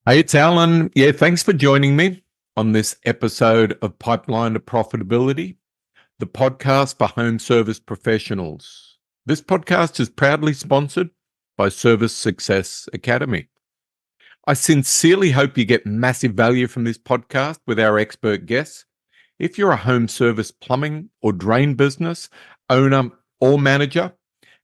Hey, it's Alan. Yeah, thanks for joining me on this episode of Pipeline to Profitability, the podcast for home service professionals. This podcast is proudly sponsored by Service Success Academy. I sincerely hope you get massive value from this podcast with our expert guests. If you're a home service plumbing or drain business owner or manager,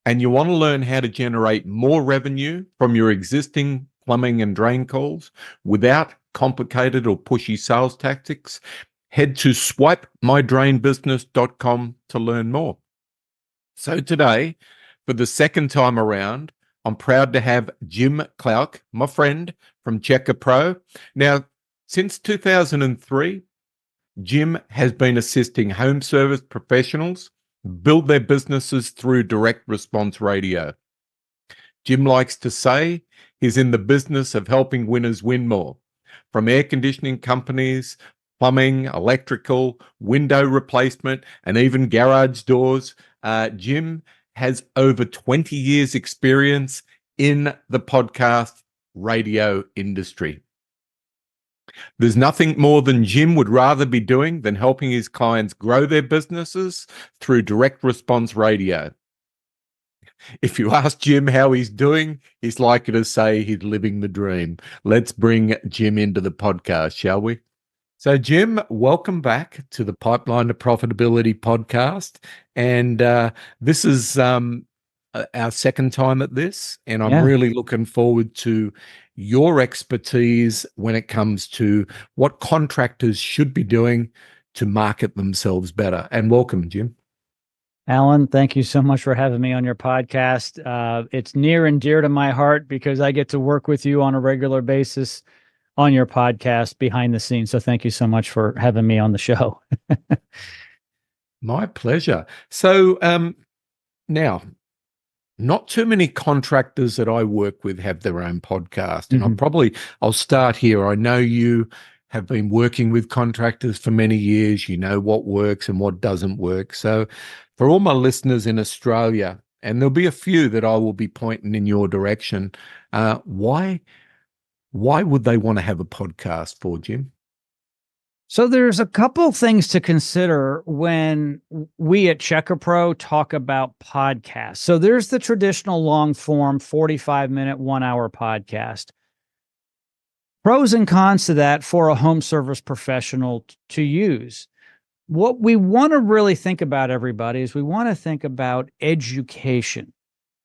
and you want to learn how to generate more revenue from your existing plumbing and drain calls without complicated or pushy sales tactics, head to swipemydrainbusiness.com to learn more. So today, for the second time around, I'm proud to have Jim Klauck, my friend from Checker Pro. Now, since 2003, Jim has been assisting home service professionals build their businesses through direct response radio. Jim likes to say he's in the business of helping winners win more. From air conditioning companies, plumbing, electrical, window replacement, and even garage doors, Jim has over 20 years experience in the podcast radio industry. There's nothing more than Jim would rather be doing than helping his clients grow their businesses through direct response radio. If you ask Jim how he's doing, he's likely to say he's living the dream. Let's bring Jim into the podcast, shall we? So, Jim, welcome back to the Pipeline to Profitability podcast. And this is our second time at this, and I'm really looking forward to your expertise when it comes to what contractors should be doing to market themselves better. And welcome, Jim. Alan, thank you so much for having me on your podcast. It's near and dear to my heart because I get to work with you on a regular basis on your podcast behind the scenes. So thank you so much for having me on the show. My pleasure. So now, not too many contractors that I work with have their own podcast. And I'll start here. I know you have been working with contractors for many years. You know what works and what doesn't work. So for all my listeners in Australia, and there'll be a few that I will be pointing in your direction, why would they want to have a podcast for, Jim? So there's a couple things to consider when we at Checker Pro talk about podcasts. So there's the traditional long form 45-minute, 1-hour podcast. Pros and cons to that for a home service professional to use. What we want to really think about, everybody, is we want to think about education.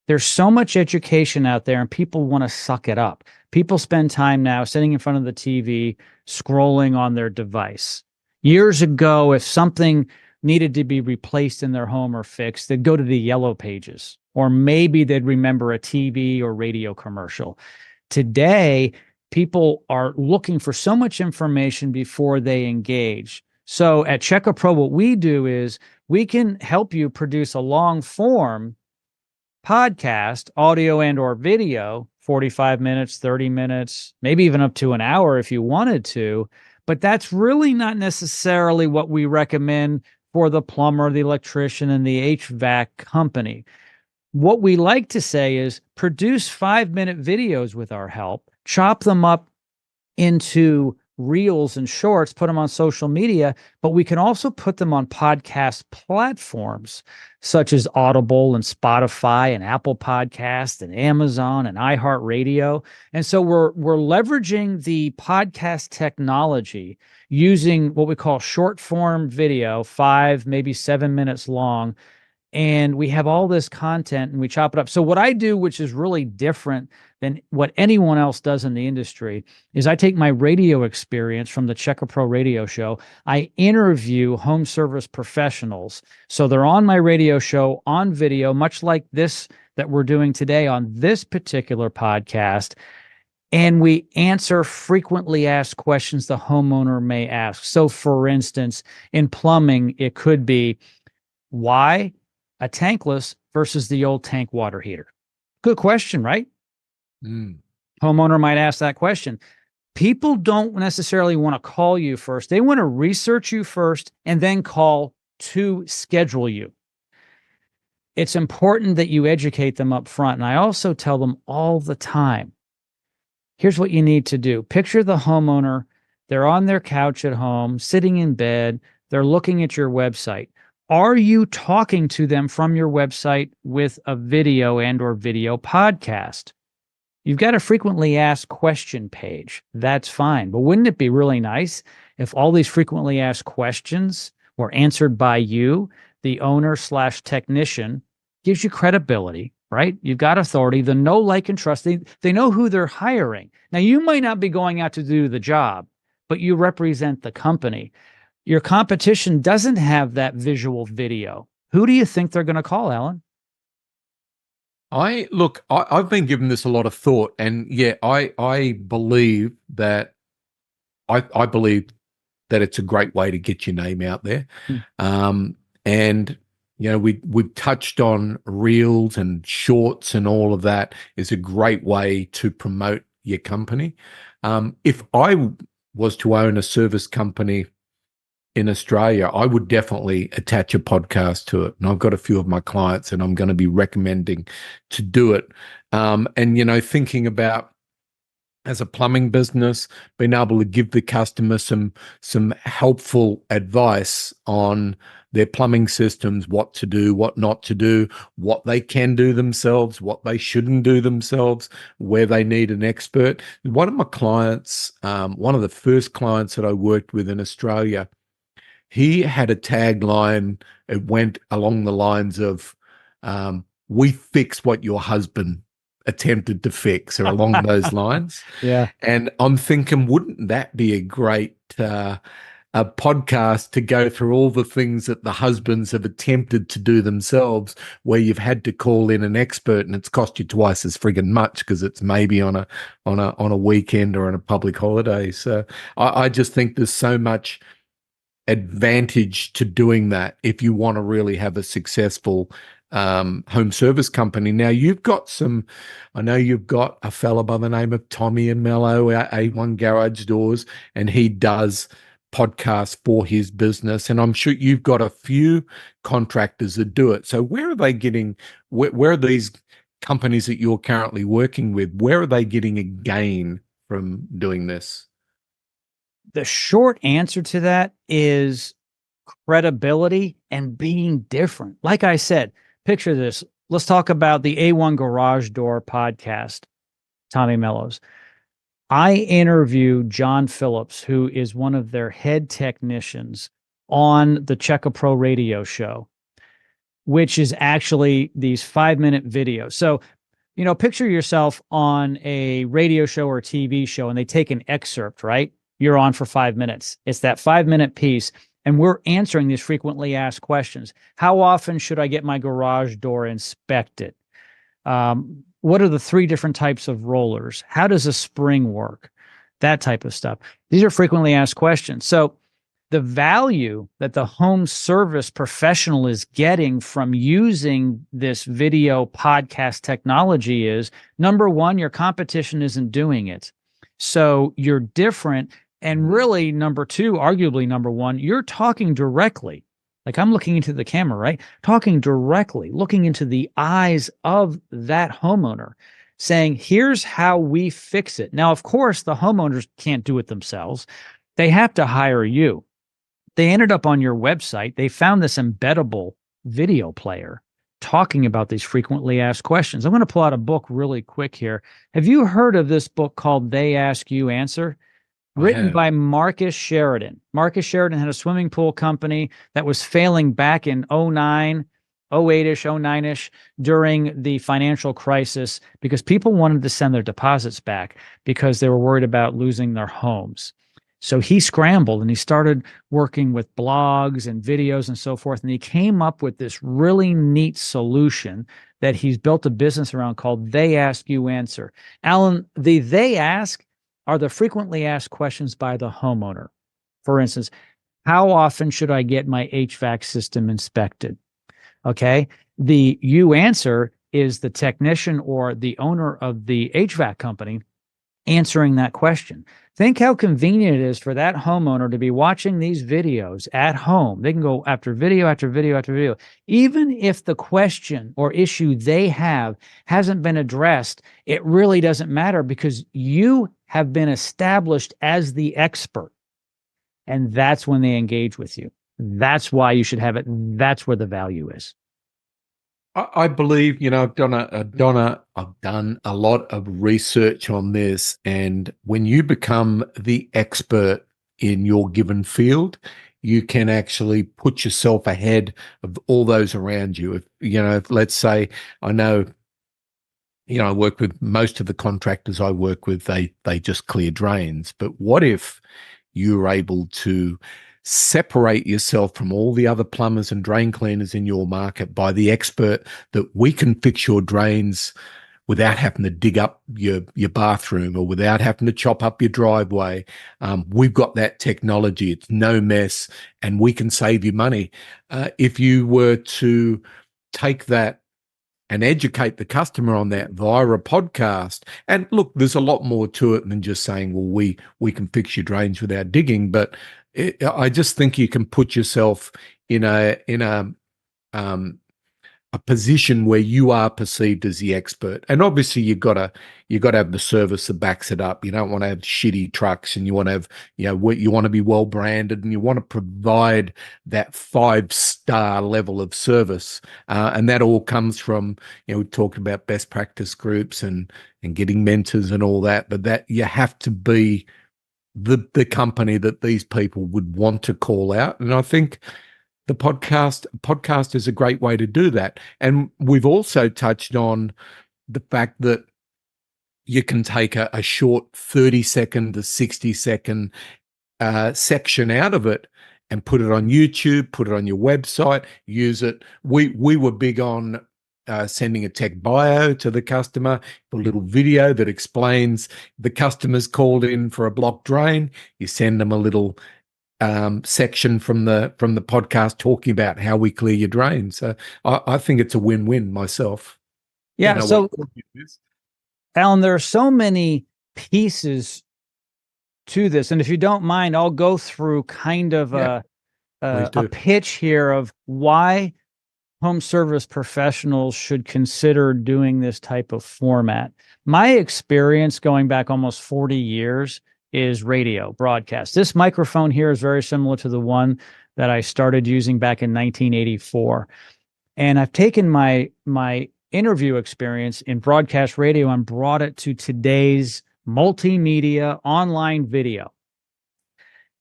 There's so much education out there and people want to suck it up. People spend time now sitting in front of the TV, scrolling on their device. Years ago, if something needed to be replaced in their home or fixed, they'd go to the yellow pages, or maybe they'd remember a TV or radio commercial. Today, people are looking for so much information before they engage. So at Checker Pro, what we do is we can help you produce a long form podcast, audio and or video, 45 minutes, 30 minutes, maybe even up to an hour if you wanted to. But that's really not necessarily what we recommend for the plumber, the electrician, and the HVAC company. What we like to say is produce 5-minute videos with our help, chop them up into reels and shorts, put them on social media, but we can also put them on podcast platforms such as Audible and Spotify and Apple Podcast and Amazon and iHeartRadio. And so we're leveraging the podcast technology using what we call short form video, 5, maybe 7 minutes long. And we have all this content and we chop it up. So what I do, which is really different than what anyone else does in the industry, is I take my radio experience from the Checker Pro radio show. I interview home service professionals. So they're on my radio show on video, much like this that we're doing today on this particular podcast. And we answer frequently asked questions the homeowner may ask. So for instance, in plumbing, it could be, why a tankless versus the old tank water heater? Good question, right? Homeowner might ask that question. People don't necessarily want to call you first. They want to research you first and then call to schedule you. It's important that you educate them up front. And I also tell them all the time, Here's what you need to do. Picture the homeowner. They're on their couch at home, sitting in bed. They're looking at your website. Are you talking to them from your website with a video and or video podcast? You've got a frequently asked question page. That's fine. But wouldn't it be really nice if all these frequently asked questions were answered by you, the owner/technician? Gives you credibility, right? You've got authority. The know, like, and trust. They know who they're hiring. Now, you might not be going out to do the job, but you represent the company. Your competition doesn't have that visual video. Who do you think they're going to call, Alan? I've been giving this a lot of thought, and yeah, I believe that I believe that it's a great way to get your name out there. And you know, we've touched on reels and shorts, and all of that is a great way to promote your company. If I was to own a service company in Australia, I would definitely attach a podcast to it. And I've got a few of my clients and I'm going to be recommending to do it. And, you know, thinking about, as a plumbing business, being able to give the customer some helpful advice on their plumbing systems, what to do, what not to do, what they can do themselves, what they shouldn't do themselves, where they need an expert. One of my clients, one of the first clients that I worked with in Australia, he had a tagline. It went along the lines of, we fix what your husband attempted to fix, or along those lines. Yeah. And I'm thinking, wouldn't that be a great a podcast to go through all the things that the husbands have attempted to do themselves, where you've had to call in an expert and it's cost you twice as friggin' much because it's maybe on a weekend or on a public holiday. So I just think there's so much advantage to doing that if you want to really have a successful home service company. Now, I know you've got a fella by the name of Tommy and Mello at A1 Garage Doors, and he does podcasts for his business. And I'm sure you've got a few contractors that do it. So where are they getting, where are these companies that you're currently working with, where are they getting a gain from doing this? The short answer to that is credibility and being different. Like I said, picture this. Let's talk about the A1 Garage Door podcast, Tommy Mello's. I interviewed John Phillips, who is one of their head technicians on the Check a Pro radio show, which is actually these 5-minute videos. So, you know, picture yourself on a radio show or TV show, and they take an excerpt, right? You're on for 5 minutes. It's that 5-minute piece. And we're answering these frequently asked questions. How often should I get my garage door inspected? What are the 3 different types of rollers? How does a spring work? That type of stuff. These are frequently asked questions. So the value that the home service professional is getting from using this video podcast technology is, number one, your competition isn't doing it. So you're different. And really, number two, arguably number one, you're talking directly. Like I'm looking into the camera, right? Talking directly, looking into the eyes of that homeowner, saying, here's how we fix it. Now, of course, the homeowners can't do it themselves. They have to hire you. They ended up on your website. They found this embeddable video player talking about these frequently asked questions. I'm going to pull out a book really quick here. Have you heard of this book called They Ask You Answer? Written by Marcus Sheridan. Marcus Sheridan had a swimming pool company that was failing back in 09, 08-ish, 09-ish during the financial crisis because people wanted to send their deposits back because they were worried about losing their homes. So he scrambled and he started working with blogs and videos and so forth. And he came up with this really neat solution that he's built a business around called They Ask You Answer. Alan, the They Ask are the frequently asked questions by the homeowner. For instance, how often should I get my HVAC system inspected? Okay. The you answer is the technician or the owner of the HVAC company answering that question. Think how convenient it is for that homeowner to be watching these videos at home. They can go after video, after video, after video. Even if the question or issue they have hasn't been addressed, it really doesn't matter because you have been established as the expert. And that's when they engage with you. That's why you should have it. That's where the value is. I believe, I've done a lot of research on this, and when you become the expert in your given field, you can actually put yourself ahead of all those around you. If let's say, I know, I work with most of the contractors I work with, they just clear drains. But what if you were able to separate yourself from all the other plumbers and drain cleaners in your market by the expert that we can fix your drains without having to dig up your bathroom or without having to chop up your driveway? We've got that technology. It's no mess, and we can save you money. If you were to take that and educate the customer on that via a podcast. And look, there's a lot more to it than just saying, well, we can fix your drains without digging. But I just think you can put yourself in a position where you are perceived as the expert. And obviously you got to have the service that backs it up. You don't want to have shitty trucks, and you want to have, you want to be well branded, and you want to provide that 5-star level of service. And that all comes from, we talked about best practice groups and getting mentors and all that, but that you have to be the company that these people would want to call out. And I think the podcast is a great way to do that. And we've also touched on the fact that you can take a short 30-second to 60-second section out of it and put it on YouTube, put it on your website, use it. We were big on sending a tech bio to the customer, a little video that explains the customer's called in for a blocked drain. You send them a little section from the podcast talking about how we clear your drain. So I think it's a win-win myself. Yeah. So, Alan, there are so many pieces to this, and if you don't mind, I'll go through kind of a pitch here of why home service professionals should consider doing this type of format. My experience going back almost 40 years is radio broadcast. This microphone here is very similar to the one that I started using back in 1984. And I've taken my interview experience in broadcast radio and brought it to today's multimedia online video.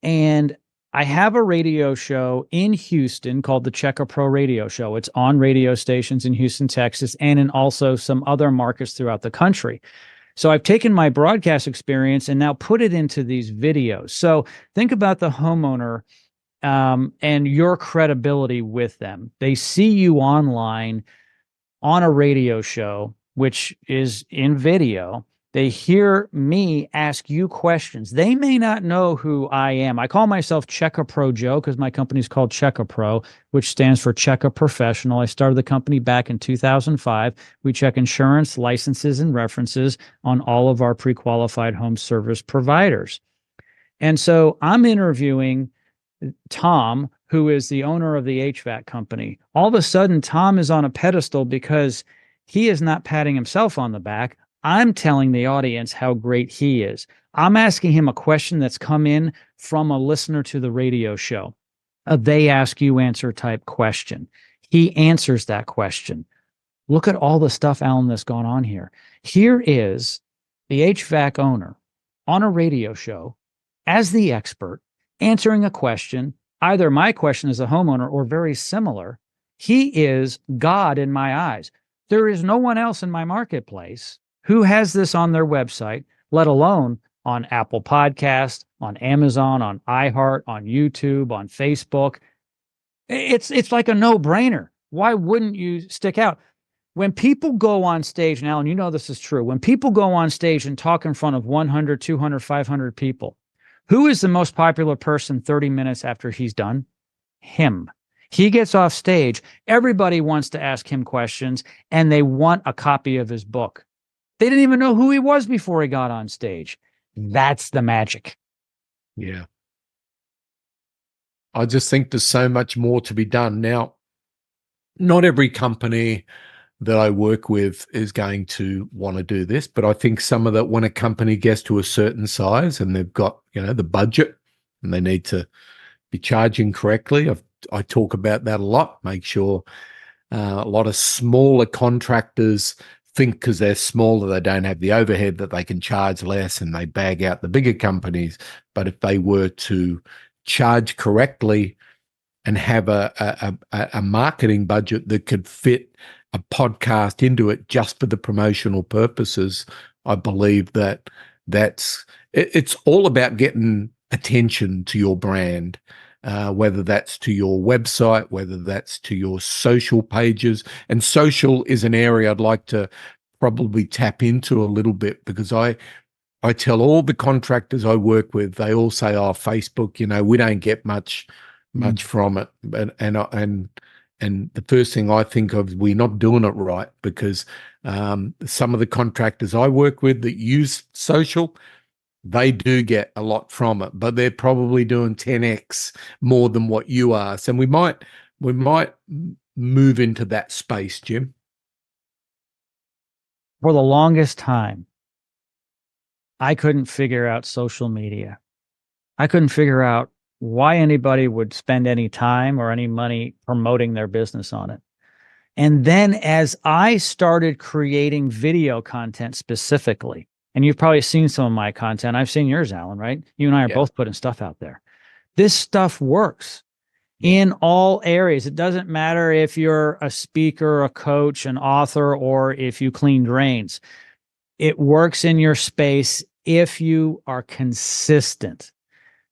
And I have a radio show in Houston called the Checker Pro Radio Show. It's on radio stations in Houston, Texas, and in also some other markets throughout the country. So I've taken my broadcast experience and now put it into these videos. So think about the homeowner and your credibility with them. They see you online on a radio show, which is in video. They hear me ask you questions. They may not know who I am. I call myself Checker Pro Joe because my company is called Checker Pro, which stands for Checker Professional. I started the company back in 2005. We check insurance, licenses, and references on all of our pre-qualified home service providers. And so I'm interviewing Tom, who is the owner of the HVAC company. All of a sudden, Tom is on a pedestal because he is not patting himself on the back. I'm telling the audience how great he is. I'm asking him a question that's come in from a listener to the radio show. They ask you answer type question. He answers that question. Look at all the stuff, Alan, that's gone on here. Here is the HVAC owner on a radio show as the expert answering a question, either my question as a homeowner or very similar. He is God in my eyes. There is no one else in my marketplace who has this on their website, let alone on Apple Podcasts, on Amazon, on iHeart, on YouTube, on Facebook. It's like a no-brainer. Why wouldn't you stick out? When people go on stage, and Alan, you know this is true, when people go on stage and talk in front of 100, 200, 500 people, who is the most popular person 30 minutes after he's done? Him. He gets off stage. Everybody wants to ask him questions, and they want a copy of his book. They didn't even know who he was before he got on stage. That's the magic. Yeah. I just think there's so much more to be done. Now, not every company that I work with is going to want to do this. But I think some of that, when a company gets to a certain size and they've got, the budget and they need to be charging correctly, I talk about that a lot. Make sure a lot of smaller contractors think because they're smaller, they don't have the overhead, that they can charge less, and they bag out the bigger companies. But if they were to charge correctly and have a marketing budget that could fit a podcast into it just for the promotional purposes, I believe that it's all about getting attention to your brand, whether that's to your website, whether that's to your social pages. And social is an area I'd like to probably tap into a little bit, because I tell all the contractors I work with, they all say, "Oh, Facebook, we don't get much from it." And the first thing I think of is we're not doing it right, because some of the contractors I work with that use social, they do get a lot from it, but they're probably doing 10x more than what you are. So we might move into that space, Jim. For the longest time, I couldn't figure out social media. I couldn't figure out why anybody would spend any time or any money promoting their business on it. And then as I started creating video content specifically, and you've probably seen some of my content. I've seen yours, Alan, right? You and I are both putting stuff out there. This stuff works in all areas. It doesn't matter if you're a speaker, a coach, an author, or if you clean drains. It works in your space if you are consistent.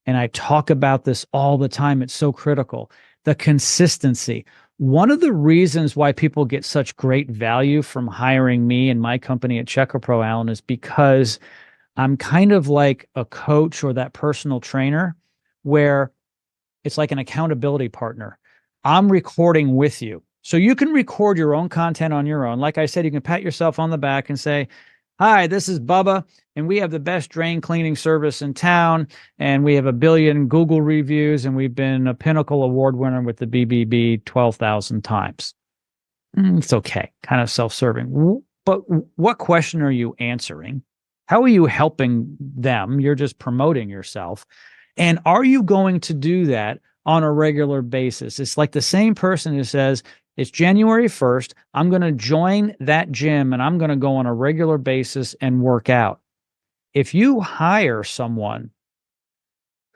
And I talk about this all the time. It's so critical. The consistency. One of the reasons why people get such great value from hiring me and my company at CheckerPro, Alan, is because I'm kind of like a coach or that personal trainer, where it's like an accountability partner. I'm recording with you. So you can record your own content on your own. Like I said, you can pat yourself on the back and say, "Hi, this is Bubba, and we have the best drain cleaning service in town, and we have 1 billion Google reviews, and we've been a Pinnacle Award winner with the BBB 12,000 times." It's okay, kind of self-serving. But what question are you answering? How are you helping them? You're just promoting yourself. And are you going to do that on a regular basis? It's like the same person who says, "It's January 1st. I'm going to join that gym and I'm going to go on a regular basis and work out." If you hire someone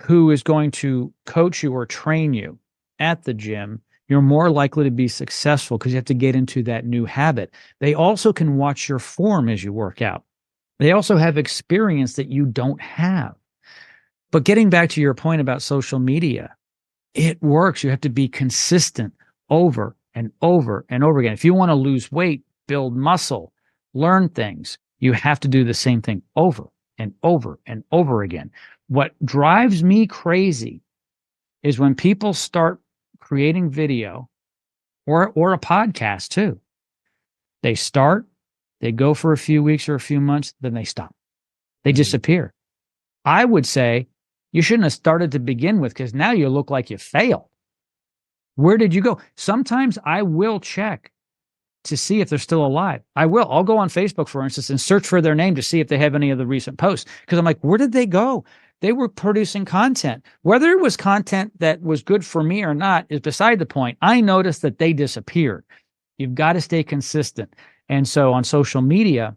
who is going to coach you or train you at the gym, you're more likely to be successful, because you have to get into that new habit. They also can watch your form as you work out. They also have experience that you don't have. But getting back to your point about social media, it works. You have to be consistent over and over and over again. If you want to lose weight, build muscle, learn things, you have to do the same thing over and over and over again. What drives me crazy is when people start creating video or a podcast too. They start, they go for a few weeks or a few months, then they stop. They disappear. I would say you shouldn't have started to begin with, because now you look like you failed. Where did you go? Sometimes I will check to see if they're still alive. I'll go on Facebook, for instance, and search for their name to see if they have any of the recent posts, because I'm like, where did they go? They were producing content. Whether it was content that was good for me or not is beside the point. I noticed that they disappeared. You've got to stay consistent. And so on social media,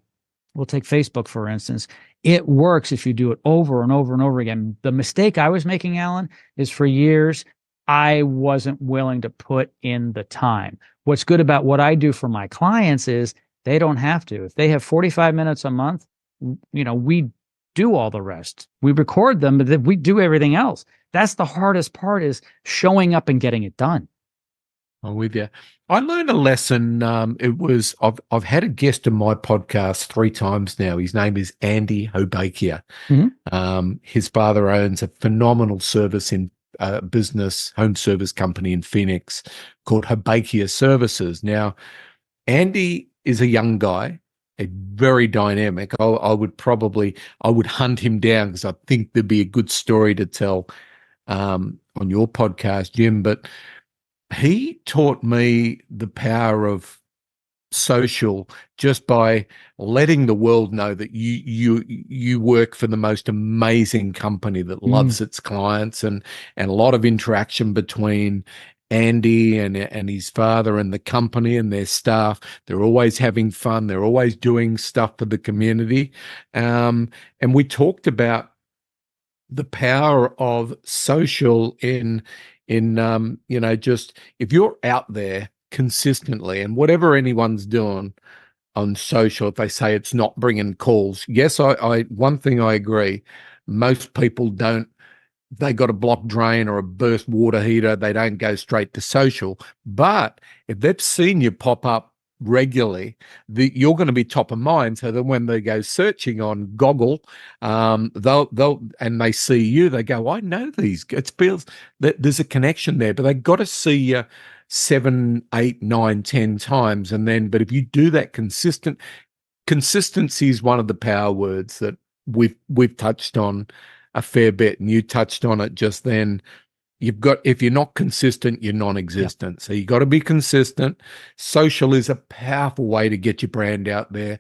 we'll take Facebook, for instance. It works if you do it over and over and over again. The mistake I was making, Alan, is for years, I wasn't willing to put in the time. What's good about what I do for my clients is they don't have to. If they have 45 minutes a month, we do all the rest. We record them, but then we do everything else. That's the hardest part, is showing up and getting it done. I'm with you. I learned a lesson. I've had a guest on my podcast 3 times now. His name is Andy Hobakia. His father owns a phenomenal service in business, home service company in Phoenix called Hobakia Services. Now, Andy is a young guy, a very dynamic. I would hunt him down, because I think there'd be a good story to tell on your podcast, Jim. But he taught me the power of social just by letting the world know that you work for the most amazing company that loves its clients, and a lot of interaction between Andy and his father and the company and their staff. They're always having fun. They're always doing stuff for the community. And we talked about the power of social in just if you're out there consistently, and whatever anyone's doing on social, if they say it's not bringing calls, yes, I one thing I agree, most people don't, they got a blocked drain or a burst water heater, they don't go straight to social. But if they've seen you pop up regularly, you're going to be top of mind, so that when they go searching on Goggle, they'll and they see you, they go, I know these. It feels that there's a connection there, but they got to see you 7, 8, 9, 10 times, and then. But if you do that consistency is one of the power words that we've touched on a fair bit, and you touched on it just then. If you're not consistent, you're non-existent. Yep. So you got to be consistent. Social is a powerful way to get your brand out there.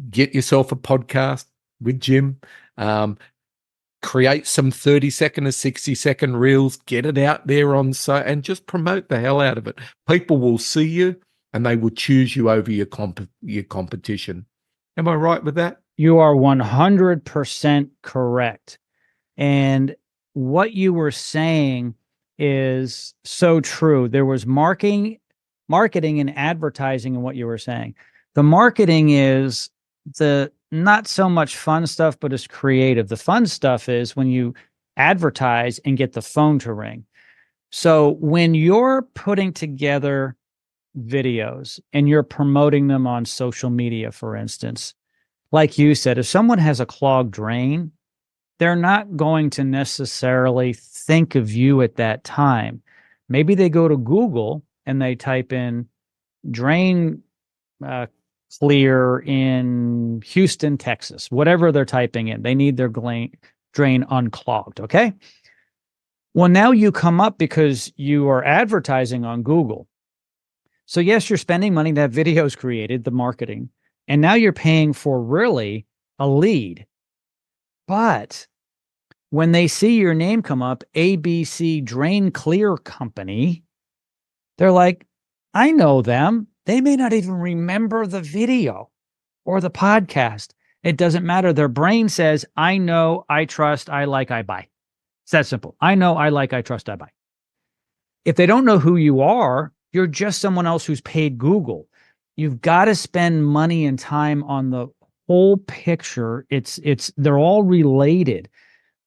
Get yourself a podcast with Jim. Create some 30-second or 60-second reels. Get it out there and just promote the hell out of it. People will see you and they will choose you over your competition. Am I right with that? You are 100% correct. And what you were saying is so true. There was marketing and advertising in what you were saying. The marketing is the not so much fun stuff, but it's creative. The fun stuff is when you advertise and get the phone to ring. So when you're putting together videos and you're promoting them on social media, for instance, like you said, if someone has a clogged drain, they're not going to necessarily think of you at that time. Maybe they go to Google and they type in drain clear in Houston, Texas, whatever they're typing in. They need their drain unclogged, okay? Well, now you come up because you are advertising on Google. So yes, you're spending money to have videos created, the marketing, and now you're paying for really a lead. But when they see your name come up, ABC Drain Clear Company, they're like, I know them. They may not even remember the video or the podcast. It doesn't matter. Their brain says, I know, I trust, I like, I buy. It's that simple. I know, I like, I trust, I buy. If they don't know who you are, you're just someone else who's paid Google. You've got to spend money and time on the whole picture. They're all related.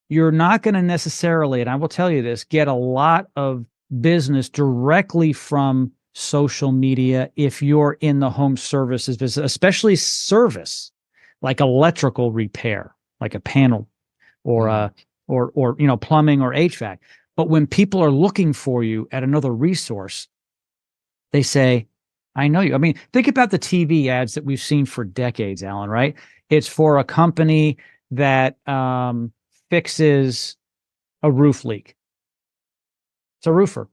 You're not going to necessarily, and I will tell you this, get a lot of business directly from social media if you're in the home services business, especially service, like electrical repair, like a panel or plumbing or HVAC. But when people are looking for you at another resource, they say, I know you. I mean, think about the TV ads that we've seen for decades, Alan, right? It's for a company that fixes a roof leak. It's a roofer.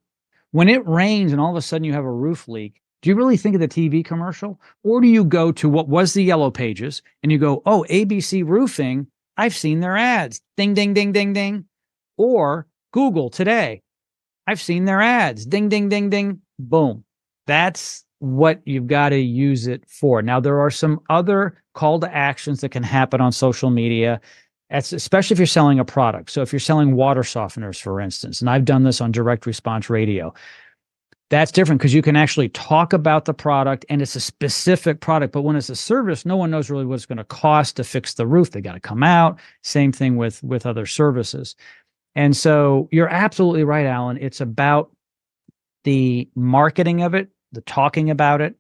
When it rains and all of a sudden you have a roof leak, do you really think of the TV commercial? Or do you go to what was the Yellow Pages and you go, oh, ABC Roofing, I've seen their ads. Ding, ding, ding, ding, ding. Or Google today, I've seen their ads. Ding, ding, ding, ding. Boom. That's what you've got to use it for. Now, there are some other call to actions that can happen on social media, especially if you're selling a product. So if you're selling water softeners, for instance, and I've done this on direct response radio, that's different because you can actually talk about the product and it's a specific product. But when it's a service, no one knows really what it's going to cost to fix the roof. They got to come out. Same thing with other services. And so you're absolutely right, Alan. It's about the marketing of it, the talking about it,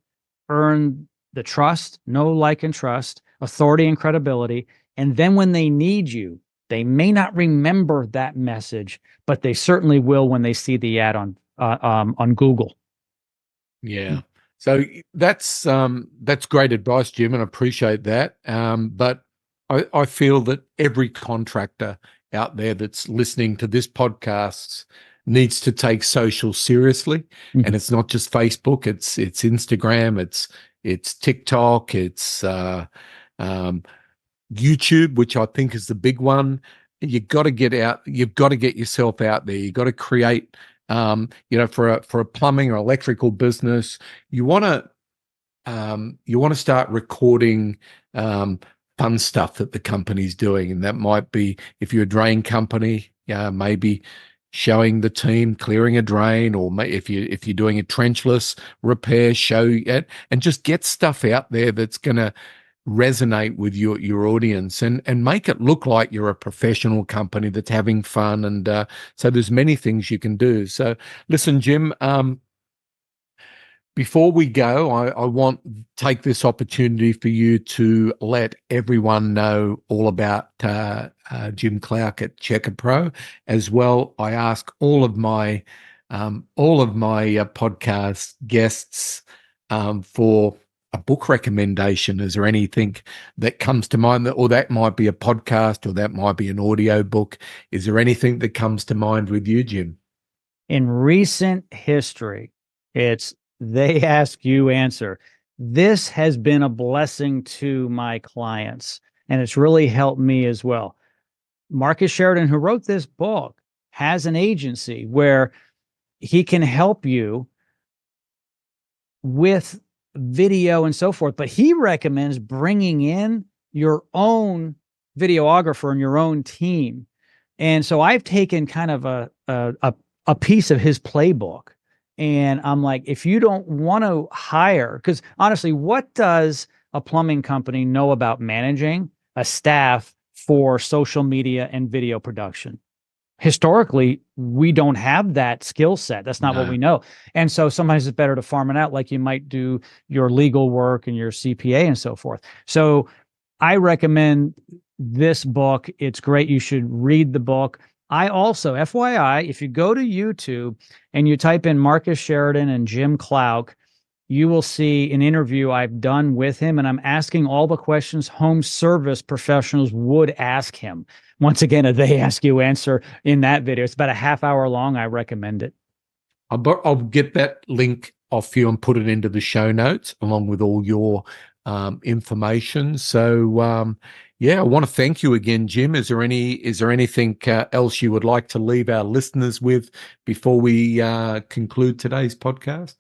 earn the trust, know, like, and trust, authority and credibility. And then when they need you, they may not remember that message, but they certainly will when they see the ad on Google. Yeah. So that's great advice, Jim, and I appreciate that. But I feel that every contractor out there that's listening to this podcast needs to take social seriously, Mhm. and it's not just Facebook. It's Instagram. It's TikTok. It's YouTube, which I think is the big one. You've got to get out. You've got to get yourself out there. You've got to create. For a plumbing or electrical business, you want to start recording fun stuff that the company's doing, and that might be, if you're a drain company, maybe showing the team clearing a drain, or if you're doing a trenchless repair, show it, and just get stuff out there that's going to resonate with your audience, and make it look like you're a professional company that's having fun. And so there's many things you can do. So listen, Jim, before we go, I want to take this opportunity for you to let everyone know all about Jim Klauck at Checker Pro. As well, I ask all of my podcast guests for a book recommendation. Is there anything that comes to mind, or that might be a podcast, or that might be an audio book? Is there anything that comes to mind with you, Jim? In recent history, it's They Ask You Answer. This has been a blessing to my clients, and it's really helped me as well. Marcus Sheridan, who wrote this book, has an agency where he can help you with video and so forth, but he recommends bringing in your own videographer and your own team. And so I've taken kind of a piece of his playbook, and I'm like, if you don't want to hire, because honestly, what does a plumbing company know about managing a staff for social media and video production? Historically, we don't have that skill set. That's not what we know. And so sometimes it's better to farm it out, like you might do your legal work and your CPA and so forth. So I recommend this book. It's great. You should read the book. I also, FYI, if you go to YouTube and you type in Marcus Sheridan and Jim Klauck, you will see an interview I've done with him, and I'm asking all the questions home service professionals would ask him. Once again, They Ask You Answer in that video. It's about a half hour long. I recommend it. I'll get that link off you and put it into the show notes along with all your information. So I want to thank you again, Jim. Is there anything else you would like to leave our listeners with before we conclude today's podcast?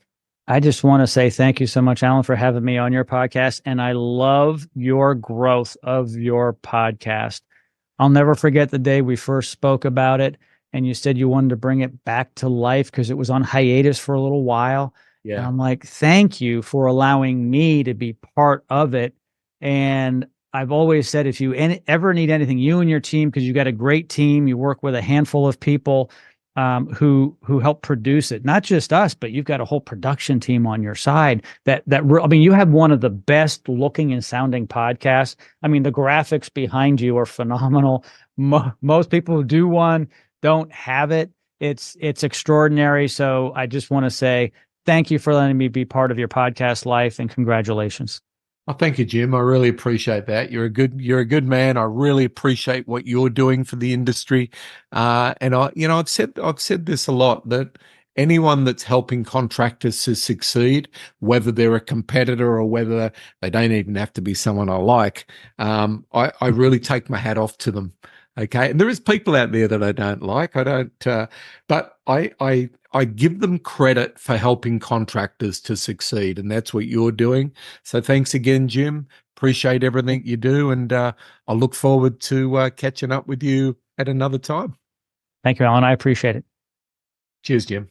I just want to say thank you so much, Alan, for having me on your podcast. And I love your growth of your podcast. I'll never forget the day we first spoke about it, and you said you wanted to bring it back to life because it was on hiatus for a little while. Yeah. And I'm like, thank you for allowing me to be part of it. And I've always said, if you ever need anything, you and your team, because you got a great team, you work with a handful of people who help produce it. Not just us, but you've got a whole production team on your side. You have one of the best looking and sounding podcasts. I mean, the graphics behind you are phenomenal. Most people who do one don't have it. It's extraordinary. So I just want to say thank you for letting me be part of your podcast life, and congratulations. Oh, thank you, Jim. I really appreciate that. You're a good man. I really appreciate what you're doing for the industry. And I've said this a lot, that anyone that's helping contractors to succeed, whether they're a competitor or whether they don't even have to be someone I like, I really take my hat off to them. Okay. And there is people out there that I don't like. But I give them credit for helping contractors to succeed. And that's what you're doing. So thanks again, Jim. Appreciate everything you do. And I look forward to catching up with you at another time. Thank you, Alan. I appreciate it. Cheers, Jim.